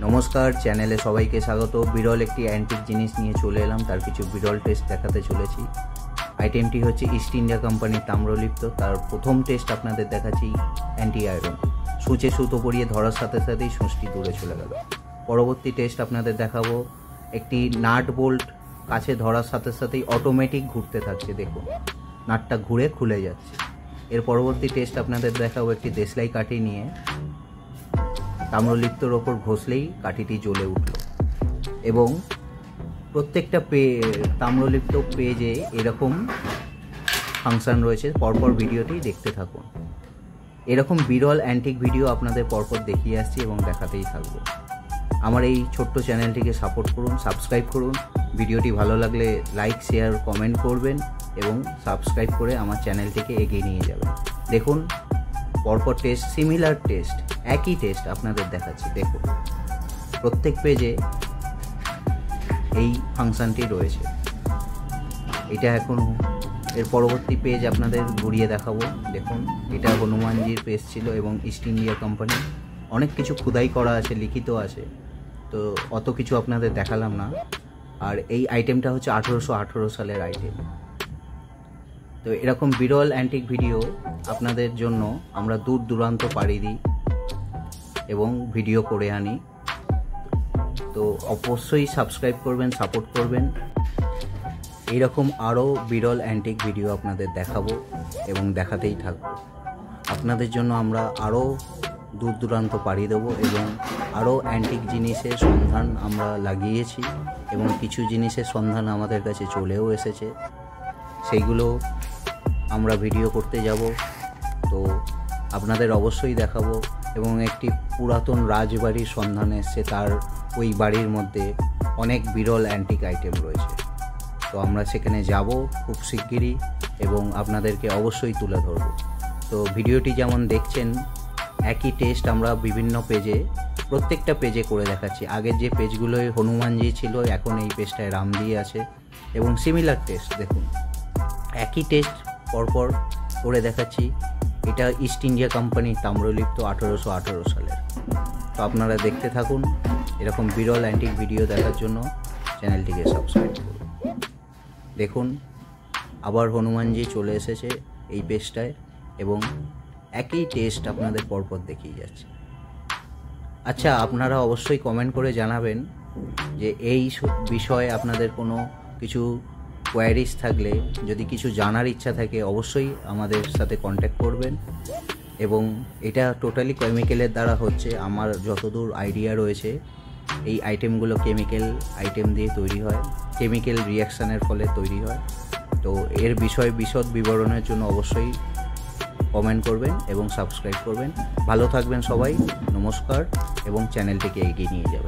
নমস্কার, চ্যানেলে সবাইকে স্বাগত। বিরল একটি অ্যান্টিক জিনিস নিয়ে চলে এলাম, তার কিছু বিরল টেস্ট দেখাতে চলেছি। আইটেমটি হচ্ছে ইস্ট ইন্ডিয়া কোম্পানির তাম্রলিপ্ত। তার প্রথম টেস্ট আপনাদের দেখাচ্ছি অ্যান্টি আয়রন। সূচে সুতো পরিয়ে ধরার সাথে সাথেই সূচটি দূরে চলে গেল। পরবর্তী টেস্ট আপনাদের দেখাবো একটি নাট বোল্ট কাছে ধরার সাথে সাথেই অটোমেটিক ঘুরতে থাকছে, দেখুন নাটটা ঘুরে খুলে যাচ্ছে। এর পরবর্তী টেস্ট আপনাদের দেখাবো একটি দেশলাই কাঠি নিয়ে তাম্রলিপ্তর ওপর ঘষলেই কাঠিটি জ্বলে উঠল। এবং প্রত্যেকটা তাম্রলিপ্ত পেজে এরকম ফাংশন রয়েছে, পরপর ভিডিওটি দেখতে থাকুন। এরকম বিরল অ্যান্টিক ভিডিও আপনাদের পরপর দেখিয়ে আসছি এবং দেখাতেই থাকবো। আমার এই ছোট্ট চ্যানেলটিকে সাপোর্ট করুন, সাবস্ক্রাইব করুন। ভিডিওটি ভালো লাগলে লাইক, শেয়ার, কমেন্ট করবেন এবং সাবস্ক্রাইব করে আমার চ্যানেলটিকে এগিয়ে নিয়ে যাবেন। দেখুন পরপর টেস্ট, সিমিলার টেস্ট, একই টেস্ট আপনাদের দেখাচ্ছি। দেখুন প্রত্যেক পেজে এই ফাংশনটি রয়েছে। এটা এখন এর পরবর্তী পেজ আপনাদের ঘুরিয়ে দেখাবো। দেখুন এটা হনুমানজির পেজ ছিল এবং ইস্ট ইন্ডিয়া কোম্পানি। অনেক কিছু খোদাই করা আছে, লিখিত আছে, তো অত কিছু আপনাদের দেখালাম না। আর এই আইটেমটা হচ্ছে 1818 সালের আইটেম। তো এরকম বিরল অ্যান্টিক ভিডিও আপনাদের জন্য আমরা দূর দূরান্ত পাড়ি দিই এবং ভিডিও করে আনি। তো অবশ্যই সাবস্ক্রাইব করবেন, সাপোর্ট করবেন। এইরকম আরও বিরল অ্যান্টিক ভিডিও আপনাদের দেখাবো এবং দেখাতেই থাকবো। আপনাদের জন্য আমরা আরও দূর দূরান্ত পাড়ি দেবো এবং আরও অ্যান্টিক জিনিসের সন্ধান আমরা লাগিয়েছি এবং কিছু জিনিসের সন্ধান আমাদের কাছে চলেও এসেছে, সেইগুলো আমরা ভিডিও করতে যাব। তো আপনাদের অবশ্যই দেখাবো। এবং একটি পুরাতন রাজবাড়ির সন্ধান এসছে, তার ওই বাড়ির মধ্যে অনেক বিরল অ্যান্টিক আইটেম রয়েছে। তো আমরা সেখানে যাব খুব শিগগিরই এবং আপনাদেরকে অবশ্যই তুলে ধরব। তো ভিডিওটি যেমন দেখছেন একই টেস্ট আমরা বিভিন্ন পেজে, প্রত্যেকটা পেজে করে দেখাচ্ছি। আগের যে পেজগুলোয় হনুমানজি ছিল, এখন এই পেজটায় রামজি আছে এবং সিমিলার টেস্ট। দেখুন একই টেস্ট পরপর করে দেখাচ্ছি। এটা ইস্ট ইন্ডিয়া কোম্পানির তাম্রলিপ্ত 1818 সালের। তো আপনারা দেখতে থাকুন। এরকম বিরল অ্যান্টিক ভিডিও দেখার জন্য চ্যানেলটিকে সাবস্ক্রাইব করুন। দেখুন আবার হনুমানজি চলে এসেছে এই পেজটায় এবং একই টেস্ট আপনাদের পরপর দেখিয়ে যাচ্ছে। আচ্ছা, আপনারা অবশ্যই কমেন্ট করে জানাবেন যে এই বিষয়ে আপনাদের কোনো কিছু কোয়ারিজ থাকলে, যদি কিছু জানার ইচ্ছা থাকে অবশ্যই আমাদের সাথে কন্ট্যাক্ট করবেন। এবং এটা টোটালি কেমিক্যালের দ্বারা হচ্ছে, আমার যতদূর আইডিয়া রয়েছে এই আইটেমগুলো কেমিক্যাল আইটেম দিয়ে তৈরি হয়, কেমিক্যাল রিয়াকশানের ফলে তৈরি হয়। তো এর বিষয়ে বিশদ বিবরণের জন্য অবশ্যই কমেন্ট করবেন এবং সাবস্ক্রাইব করবেন। ভালো থাকবেন সবাই, নমস্কার এবং চ্যানেলটিকে এগিয়ে নিয়ে যাবেন।